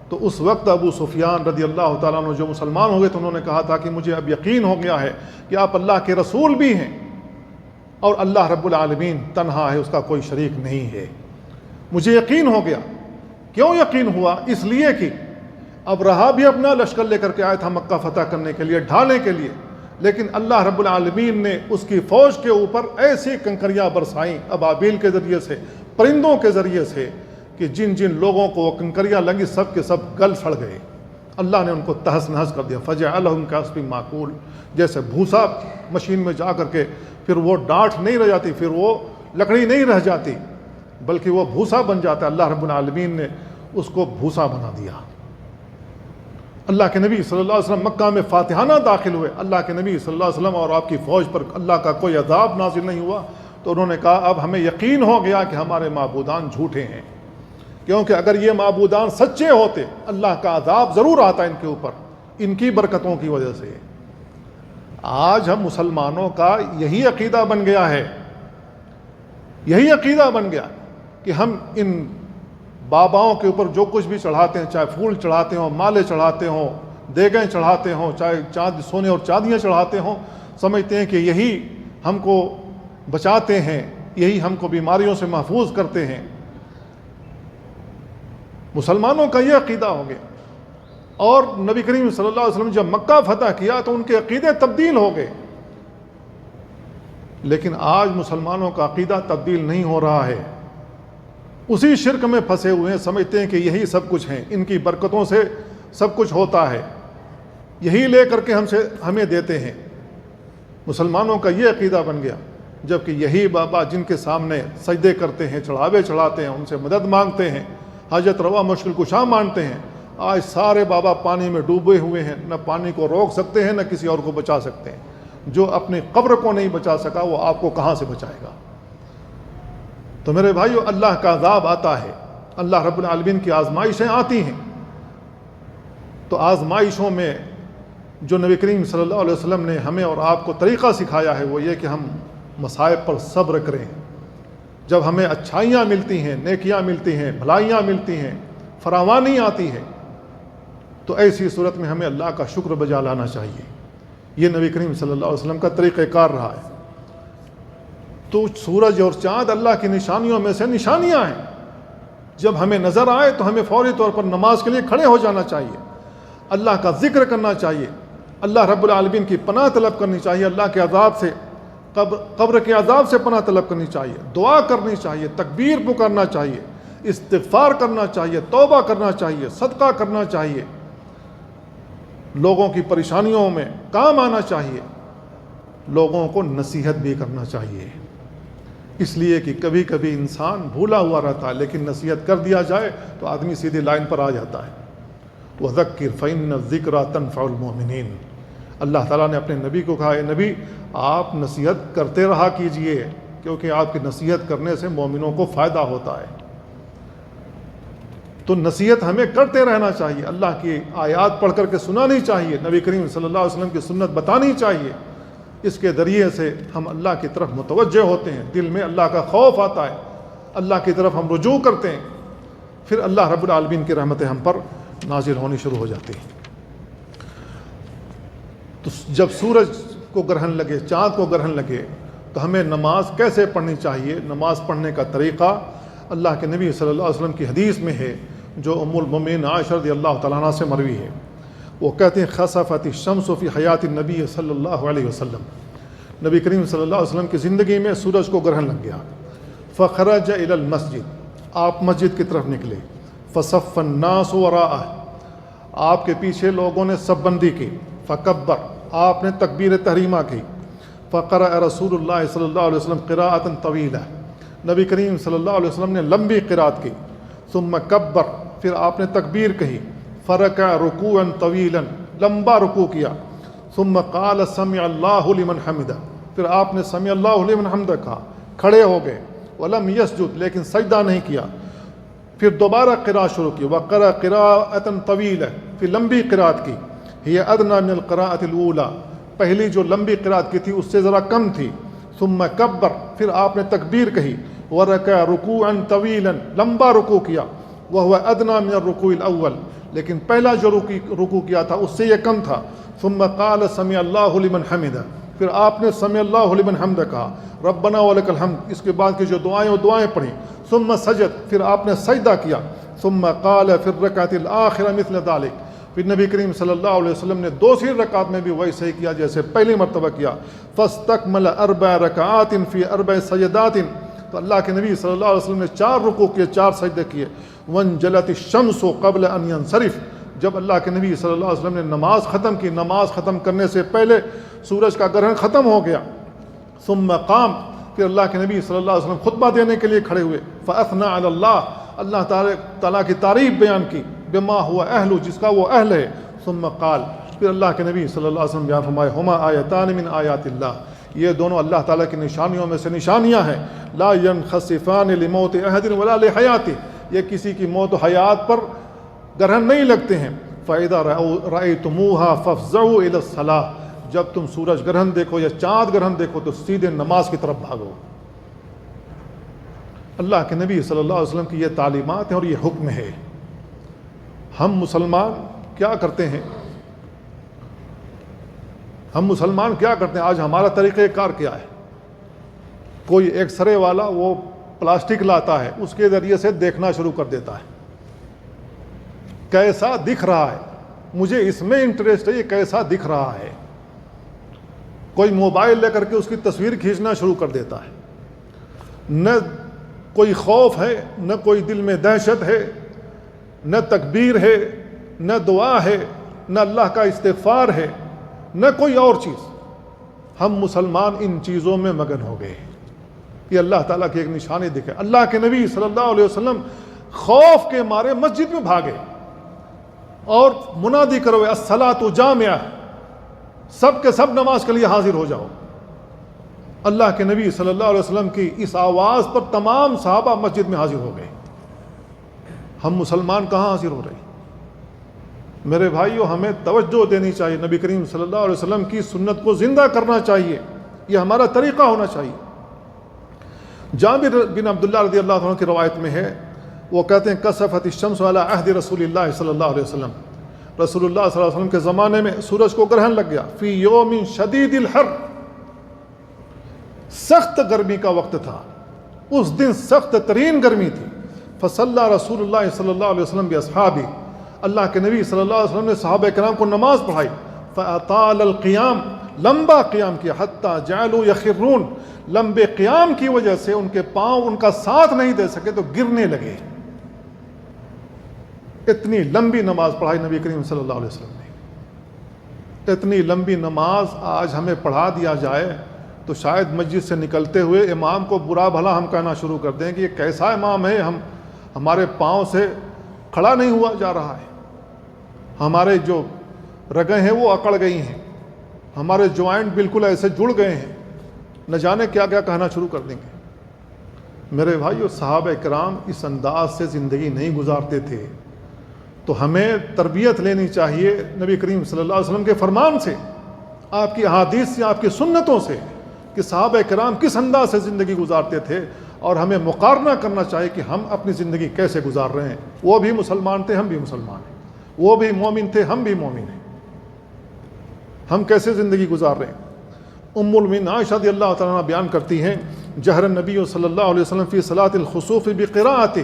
تو اس وقت ابو سفیان رضی اللہ تعالیٰ عنہ جو مسلمان ہو گئے تو انہوں نے کہا تھا کہ مجھے اب یقین ہو گیا ہے کہ آپ اللہ کے رسول بھی ہیں اور اللہ رب العالمین تنہا ہے، اس کا کوئی شریک نہیں ہے۔ مجھے یقین ہو گیا۔ کیوں یقین ہوا؟ اس لیے کہ ابرہا بھی اپنا لشکر لے کر کے آیا تھا مکہ فتح کرنے کے لیے، ڈھانے کے لیے، لیکن اللہ رب العالمین نے اس کی فوج کے اوپر ایسی کنکریاں برسائیں ابابیل کے ذریعے سے، پرندوں کے ذریعے سے، کہ جن جن لوگوں کو وہ کنکریاں لگی سب کے سب گل سڑ گئے۔ اللہ نے ان کو تہس نہس کر دیا۔ فجعلہم کعصف ماکول، جیسے بھوسا مشین میں جا کر کے پھر وہ ڈانٹ نہیں رہ جاتی، پھر وہ لکڑی نہیں رہ جاتی، بلکہ وہ بھوسا بن جاتا ہے۔ اللہ رب العالمین نے اس کو بھوسا بنا دیا۔ اللہ کے نبی صلی اللہ علیہ وسلم مکہ میں فاتحانہ داخل ہوئے۔ اللہ کے نبی صلی اللہ علیہ وسلم اور آپ کی فوج پر اللہ کا کوئی عذاب نازل نہیں ہوا، تو انہوں نے کہا اب ہمیں یقین ہو گیا کہ ہمارے معبودان جھوٹے ہیں، کیونکہ اگر یہ معبودان سچے ہوتے اللہ کا عذاب ضرور آتا ان کے اوپر، ان کی برکتوں کی وجہ سے۔ آج ہم مسلمانوں کا یہی عقیدہ بن گیا ہے، یہی عقیدہ بن گیا کہ ہم ان باباؤں کے اوپر جو کچھ بھی چڑھاتے ہیں، چاہے پھول چڑھاتے ہوں، مالے چڑھاتے ہوں، دیگیں چڑھاتے ہوں، چاہے سونے اور چاندیاں چڑھاتے ہوں، سمجھتے ہیں کہ یہی ہم کو بچاتے ہیں، یہی ہم کو بیماریوں سے محفوظ کرتے ہیں۔ مسلمانوں کا یہ عقیدہ ہو گیا، اور نبی کریم صلی اللہ علیہ وسلم جب مکہ فتح کیا تو ان کے عقیدے تبدیل ہو گئے، لیکن آج مسلمانوں کا عقیدہ تبدیل نہیں ہو رہا ہے، اسی شرک میں پھنسے ہوئے ہیں، سمجھتے ہیں کہ یہی سب کچھ ہیں، ان کی برکتوں سے سب کچھ ہوتا ہے، یہی لے کر کے ہمیں دیتے ہیں۔ مسلمانوں کا یہ عقیدہ بن گیا، جبکہ یہی بابا جن کے سامنے سجدے کرتے ہیں، چڑھاوے چڑھاتے ہیں، ان سے مدد مانگتے ہیں، حاجت روا مشکل کشا مانتے ہیں، آج سارے بابا پانی میں ڈوبے ہوئے ہیں، نہ پانی کو روک سکتے ہیں نہ کسی اور کو بچا سکتے ہیں۔ جو اپنی قبر کو نہیں بچا سکا وہ آپ کو کہاں سے بچائے گا؟ تو میرے بھائیو، اللہ کا عذاب آتا ہے، اللہ رب العالمین کی آزمائشیں آتی ہیں، تو آزمائشوں میں جو نبی کریم صلی اللہ علیہ وسلم نے ہمیں اور آپ کو طریقہ سکھایا ہے وہ یہ کہ ہم مصائب پر صبر کریں۔ جب ہمیں اچھائیاں ملتی ہیں، نیکیاں ملتی ہیں، بھلائیاں ملتی ہیں، فراوانی آتی ہے، تو ایسی صورت میں ہمیں اللہ کا شکر بجا لانا چاہیے۔ یہ نبی کریم صلی اللہ علیہ وسلم کا طریقہ کار رہا ہے۔ تو سورج اور چاند اللہ کی نشانیوں میں سے نشانیاں ہیں، جب ہمیں نظر آئے تو ہمیں فوری طور پر نماز کے لیے کھڑے ہو جانا چاہیے، اللہ کا ذکر کرنا چاہیے، اللہ رب العالمین کی پناہ طلب کرنی چاہیے، اللہ کے عذاب سے، قبر کے عذاب سے پناہ طلب کرنی چاہیے، دعا کرنی چاہیے، تکبیر پکارنا چاہیے، استغفار کرنا چاہیے، توبہ کرنا چاہیے، صدقہ کرنا چاہیے، لوگوں کی پریشانیوں میں کام آنا چاہیے، لوگوں کو نصیحت بھی کرنا چاہیے، اس لیے کہ کبھی کبھی انسان بھولا ہوا رہتا ہے، لیکن نصیحت کر دیا جائے تو آدمی سیدھی لائن پر آ جاتا ہے۔ وَذَكِّرْ فَإِنَّ الذِّكْرَىٰ تَنفَعُ الْمُؤْمِنِينَ۔ اللہ تعالیٰ نے اپنے نبی کو کہا، اے نبی آپ نصیحت کرتے رہا کیجئے، کیونکہ آپ کی نصیحت کرنے سے مومنوں کو فائدہ ہوتا ہے۔ تو نصیحت ہمیں کرتے رہنا چاہیے، اللہ کی آیات پڑھ کر کے سنانی چاہیے، نبی کریم صلی اللہ علیہ وسلم کی سنت بتانی چاہیے، اس کے ذریعے سے ہم اللہ کی طرف متوجہ ہوتے ہیں، دل میں اللہ کا خوف آتا ہے، اللہ کی طرف ہم رجوع کرتے ہیں، پھر اللہ رب العالمین کی رحمتیں ہم پر نازل ہونی شروع ہو جاتی ہیں۔ تو جب سورج کو گرہن لگے، چاند کو گرہن لگے، تو ہمیں نماز کیسے پڑھنی چاہیے، نماز پڑھنے کا طریقہ اللہ کے نبی صلی اللہ علیہ وسلم کی حدیث میں ہے، جو ام المؤمنین عائشہ رضی اللہ تعالیٰ عنہ سے مروی ہے۔ وہ کہتے ہیں خسفت الشمس فی حیات النبی صلی اللہ علیہ وسلم، نبی کریم صلی اللہ علیہ وسلم کی زندگی میں سورج کو گرہن لگ گیا۔ فخرج الی المسجد، آپ مسجد کی طرف نکلے۔ فصف الناس وراءہ، آپ کے پیچھے لوگوں نے صف بندی کی۔ فکبر، آپ نے تکبیر تحریمہ کی۔ فقرأ رسول اللہ صلی اللہ علیہ وسلم قراءۃ طویلہ، نبی کریم صلی اللہ علیہ وسلم نے لمبی قرات کی۔ ثم کبر، پھر آپ نے تکبیر کہی۔ فرکع رکوعا طویلا، لمبا رکوع کیا۔ ثم قال سمع اللہ لمن حمدہ، پھر آپ نے سمیع اللہ لمن حمدہ کہا، کھڑے ہو گئے، ولم یسجد لیکن سجدہ نہیں کیا، پھر دوبارہ قراءت شروع کی، وقرأ قراءۃ طویلہ، پھر لمبی قراءت کی، ہی ادنی من القراءۃ الاولی، پہلی جو لمبی قراءت کی تھی اس سے ذرا کم تھی، ثم کبر، پھر آپ نے تکبیر کہی، ورکع رکوعا طویلا، لمبا رکوع کیا، وهو ادنی من الرکوع الاول، لیکن پہلا جو رکوع کیا تھا اس سے یہ کم تھا، ثم قال سمع اللہ لمن حمدہ، پھر آپ نے سمع اللہ لمن حمدہ کہا، ربنا ولک الحمد، اس کے بعد کی جو دعائیں وہ دعائیں پڑھیں، ثم سجد، پھر آپ نے سجدہ کیا، ثم قال فی الرکعۃ الآخرہ مثل ذلک، پھر نبی کریم صلی اللہ علیہ وسلم نے دوسری رکعت میں بھی وہی صحیح کیا جیسے پہلی مرتبہ کیا، فاستکمل 4 رکعات فی 4 سجدات، تو اللہ کے نبی صلی اللہ علیہ وسلم نے 4 رکوع کیے، 4 سجدے کیے، وانجلت الشمس قبل ان ينصرف، جب اللہ کے نبی صلی اللہ علیہ وسلم نے نماز ختم کی، نماز ختم کرنے سے پہلے سورج کا گرہن ختم ہو گیا، ثم قام، پھر اللہ کے نبی صلی اللہ علیہ وسلم خطبہ دینے کے لیے کھڑے ہوئے، فاثنى علی اللہ، اللہ تعالیٰ کی تعریف بیان کی، بما ہوا اہل، جس کا وہ اہل ہے، ثم قال، پھر اللہ کے نبی صلی اللہ علیہ وسلم بیان فرمائے، ہما آیتان من آیات اللہ، یہ دونوں اللہ تعالیٰ کی نشانیوں میں سے نشانیاں ہیں، لا ينخسفان لموت احد ولا لحیاتہ، یہ کسی کی موت و حیات پر گرہن نہیں لگتے ہیں، فَإِذَا رَأَيْتُمُوهَا فَافْزَعُوا إِلَى الصَّلَاةِ، جب تم سورج گرہن دیکھو یا چاند گرہن دیکھو تو سیدھے نماز کی طرف بھاگو۔ اللہ کے نبی صلی اللہ علیہ وسلم کی یہ تعلیمات ہیں اور یہ حکم ہے۔ ہم مسلمان کیا کرتے ہیں؟ آج ہمارا طریقہ کار کیا ہے؟ کوئی ایک سرے والا وہ پلاسٹک لاتا ہے، اس کے ذریعے سے دیکھنا شروع کر دیتا ہے، کیسا دکھ رہا ہے، مجھے اس میں انٹرسٹ ہے، یہ کیسا دکھ رہا ہے۔ کوئی موبائل لے کر کے اس کی تصویر کھینچنا شروع کر دیتا ہے، نہ کوئی خوف ہے، نہ کوئی دل میں دہشت ہے، نہ تکبیر ہے، نہ دعا ہے، نہ اللہ کا استغفار ہے، نہ کوئی اور چیز۔ ہم مسلمان ان چیزوں میں مگن ہو گئے۔ یہ اللہ تعالیٰ کی ایک نشانی دکھے۔ اللہ کے نبی صلی اللہ علیہ وسلم خوف کے مارے مسجد میں بھاگے اور منادی کرو الصلاۃ جامعہ، سب کے سب نماز کے لیے حاضر ہو جاؤ۔ اللہ کے نبی صلی اللہ علیہ وسلم کی اس آواز پر تمام صحابہ مسجد میں حاضر ہو گئے۔ ہم مسلمان کہاں حاضر ہو رہے ہیں؟ میرے بھائیو، ہمیں توجہ دینی چاہیے، نبی کریم صلی اللہ علیہ وسلم کی سنت کو زندہ کرنا چاہیے، یہ ہمارا طریقہ ہونا چاہیے۔ جابر بن عبداللہ رضی اللہ عنہ کی روایت میں ہے، وہ کہتے ہیں کسفت الشمس علی عہد رسول اللہ صلی اللہ علیہ وسلم، رسول اللہ صلی اللہ علیہ وسلم کے زمانے میں سورج کو گرہن لگ گیا، فی یوم شدید الحر، سخت گرمی کا وقت تھا، اس دن سخت ترین گرمی تھی، فصلی رسول اللہ صلی اللہ علیہ وسلم باصحابہ، اللہ کے نبی صلی اللہ علیہ وسلم نے صحابہ کرام کو نماز پڑھائی، فاطال القیام، لمبا قیام کیا، حتی جعلوا یخرون، لمبے قیام کی وجہ سے ان کے پاؤں ان کا ساتھ نہیں دے سکے تو گرنے لگے۔ اتنی لمبی نماز پڑھائی نبی کریم صلی اللہ علیہ وسلم نے۔ اتنی لمبی نماز آج ہمیں پڑھا دیا جائے تو شاید مسجد سے نکلتے ہوئے امام کو برا بھلا ہم کہنا شروع کر دیں کہ یہ کیسا امام ہے، ہمارے پاؤں سے کھڑا نہیں ہوا جا رہا ہے، ہمارے جو رگیں ہیں وہ اکڑ گئی ہیں، ہمارے جوائنٹ بالکل ایسے جڑ گئے ہیں، نہ جانے کیا کیا کہنا شروع کر دیں گے۔ میرے بھائیو، صحابہ کرام اس انداز سے زندگی نہیں گزارتے تھے، تو ہمیں تربیت لینی چاہیے نبی کریم صلی اللہ علیہ وسلم کے فرمان سے، آپ کی احادیث سے، آپ کی سنتوں سے، کہ صحابہ کرام کس انداز سے زندگی گزارتے تھے، اور ہمیں مقارنہ کرنا چاہیے کہ ہم اپنی زندگی کیسے گزار رہے ہیں۔ وہ بھی مسلمان تھے، ہم بھی مسلمان ہیں، وہ بھی مومن تھے، ہم بھی مومن ہیں، ہم کیسے زندگی گزار رہے ہیں۔ ام المؤمنین عائشہ رضی اللہ تعالیٰ عنہ بیان کرتی ہیں، جہر النبی صلی اللہ علیہ وسلم فی صلاۃ الخسوف بقراءتہ،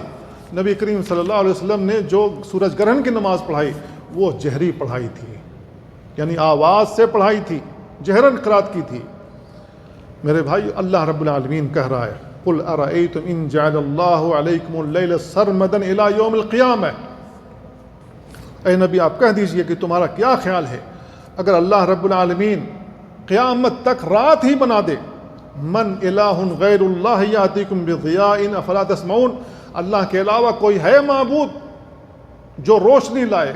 نبی کریم صلی اللہ علیہ وسلم نے جو سورج گرہن کی نماز پڑھائی وہ جہری پڑھائی تھی، یعنی آواز سے پڑھائی تھی، جہرن قرات کی تھی۔ میرے بھائی، اللہ رب العالمین کہہ رہا ہے، قل ارأیتم ان جعل اللہ علیکم اللیل سرمدا الی یوم القیامہ، اے نبی آپ کہہ دیجئے کہ تمہارا کیا خیال ہے اگر اللہ رب العالمین قیامت تک رات ہی بنا دے، من الہ غیر اللہ یاتیکم بضیاء افلا تسمعون، اللہ کے علاوہ کوئی ہے معبود جو روشنی لائے،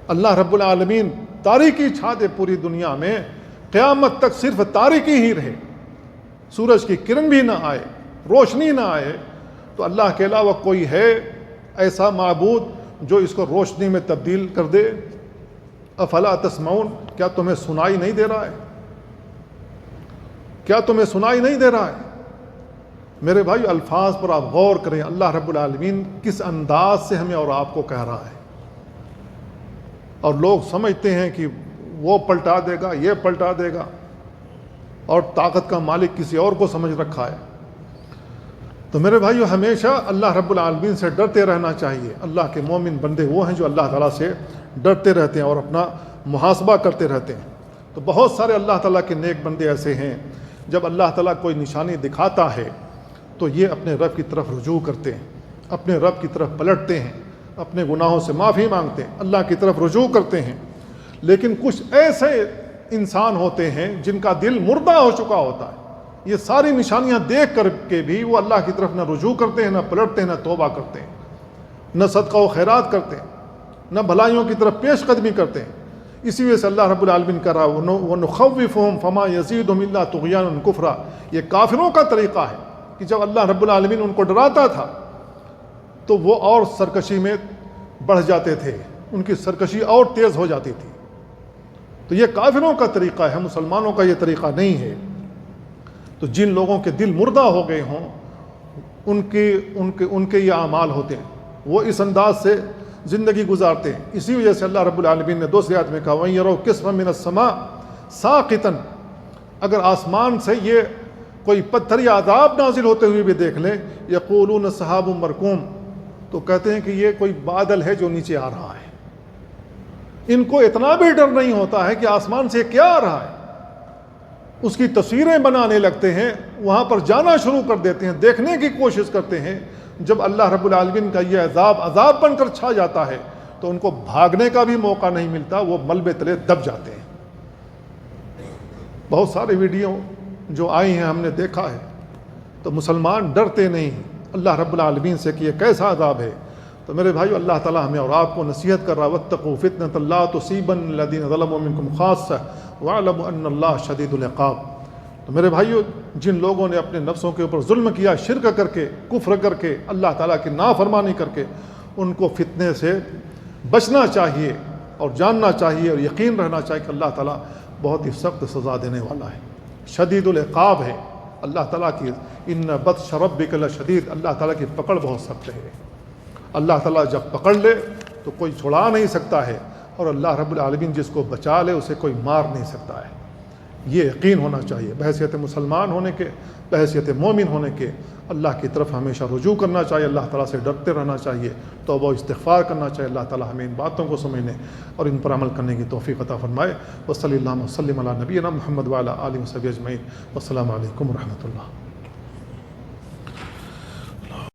اللہ رب العالمین تاریکی چھا دے پوری دنیا میں، قیامت تک صرف تاریکی ہی رہے، سورج کی کرن بھی نہ آئے، روشنی نہ آئے، تو اللہ کے علاوہ کوئی ہے ایسا معبود جو اس کو روشنی میں تبدیل کر دے؟ افلا تسمعون، کیا تمہیں سنائی نہیں دے رہا ہے؟ کیا تمہیں سنائی نہیں دے رہا ہے؟ میرے بھائی الفاظ پر آپ غور کریں، اللہ رب العالمین کس انداز سے ہمیں اور آپ کو کہہ رہا ہے۔ اور لوگ سمجھتے ہیں کہ وہ پلٹا دے گا، یہ پلٹا دے گا، اور طاقت کا مالک کسی اور کو سمجھ رکھا ہے۔ تو میرے بھائیو ہمیشہ اللہ رب العالمین سے ڈرتے رہنا چاہیے۔ اللہ کے مومن بندے وہ ہیں جو اللہ تعالیٰ سے ڈرتے رہتے ہیں اور اپنا محاسبہ کرتے رہتے ہیں۔ تو بہت سارے اللہ تعالیٰ کے نیک بندے ایسے ہیں، جب اللہ تعالیٰ کوئی نشانی دکھاتا ہے تو یہ اپنے رب کی طرف رجوع کرتے ہیں، اپنے رب کی طرف پلٹتے ہیں، اپنے گناہوں سے معافی مانگتے ہیں، اللہ کی طرف رجوع کرتے ہیں۔ لیکن کچھ ایسے انسان ہوتے ہیں جن کا دل مردہ ہو چکا ہوتا ہے، یہ ساری نشانیاں دیکھ کر کے بھی وہ اللہ کی طرف نہ رجوع کرتے ہیں، نہ پلٹتے ہیں، نہ توبہ کرتے ہیں، نہ صدقہ و خیرات کرتے ہیں، نہ بھلائیوں کی طرف پیش قدمی کرتے ہیں۔ اسی وجہ سے اللہ رب العالمین کہہ رہا وَنُخَوِّفُهُمْ فَمَا يَزِيدُهُمْ إِلَّا طُغْيَانًا كُفْرًا، یہ کافروں کا طریقہ ہے کہ جب اللہ رب العالمین ان کو ڈراتا تھا تو وہ اور سرکشی میں بڑھ جاتے تھے، ان کی سرکشی اور تیز ہو جاتی تھی۔ تو یہ کافروں کا طریقہ ہے، مسلمانوں کا یہ طریقہ نہیں ہے۔ تو جن لوگوں کے دل مردہ ہو گئے ہوں ان کے یہ اعمال ہوتے ہیں، وہ اس انداز سے زندگی گزارتے ہیں۔ اسی وجہ سے اللہ رب العالمین نے دوسری آیت میں کہا وَإِن يَرَوْا كِسْفًا مِّنَ السَّمَاءِ سَاقِطًا، اگر آسمان سے یہ کوئی پتھر یا عذاب نازل ہوتے ہوئے بھی دیکھ لیں، يَقُولُونَ سَحَابٌ مَرْكُومٌ، تو کہتے ہیں کہ یہ کوئی بادل ہے جو نیچے آ رہا ہے۔ ان کو اتنا بھی ڈر نہیں ہوتا ہے کہ آسمان سے کیا آ رہا ہے، اس کی تصویریں بنانے لگتے ہیں، وہاں پر جانا شروع کر دیتے ہیں، دیکھنے کی کوشش کرتے ہیں۔ جب اللہ رب العالمین کا یہ عذاب بن کر چھا جاتا ہے تو ان کو بھاگنے کا بھی موقع نہیں ملتا، وہ ملبے تلے دب جاتے ہیں۔ بہت سارے ویڈیو جو آئی ہیں ہم نے دیکھا ہے، تو مسلمان ڈرتے نہیں اللہ رب العالمین سے کہ یہ کیسا عذاب ہے۔ تو میرے بھائیو اللہ تعالیٰ ہمیں اور آپ کو نصیحت کر رہا وَاتَّقُوا فِتْنَةً لَا تُصِيبَنَّ الَّذِينَ ظَلَمُوا مِنكُمْ خَاصَّةً وَاعْلَمُوا أَنَّ اللَّهَ شَدِيدُ الْعِقَابِ۔ تو میرے بھائیو جن لوگوں نے اپنے نفسوں کے اوپر ظلم کیا، شرک کر کے، کفر کر کے، اللہ تعالیٰ کی نافرمانی کر کے، ان کو فتنے سے بچنا چاہیے اور جاننا چاہیے اور یقین رہنا چاہیے کہ اللہ تعالیٰ بہت ہی سخت سزا دینے والا ہے، شدید العقاب ہے اللہ تعالیٰ کی۔ ان بطش ربک لشدید، اللہ تعالیٰ کی پکڑ بہت سخت ہے۔ اللہ تعالیٰ جب پکڑ لے تو کوئی چھڑا نہیں سکتا ہے، اور اللہ رب العالمین جس کو بچا لے اسے کوئی مار نہیں سکتا ہے۔ یہ یقین ہونا چاہیے۔ بحیثیت مسلمان ہونے کے، بحیثیت مومن ہونے کے، اللہ کی طرف ہمیشہ رجوع کرنا چاہیے، اللہ تعالیٰ سے ڈرتے رہنا چاہیے، توبہ و استغفار کرنا چاہیے۔ اللہ تعالیٰ ہمیں ان باتوں کو سمجھنے اور ان پر عمل کرنے کی توفیق عطا فرمائے۔ وصلی اللہ وسلم علی نبینا محمد وعلی آلہ وصحبہ اجمعین۔ والسلام علیکم ورحمۃ اللہ۔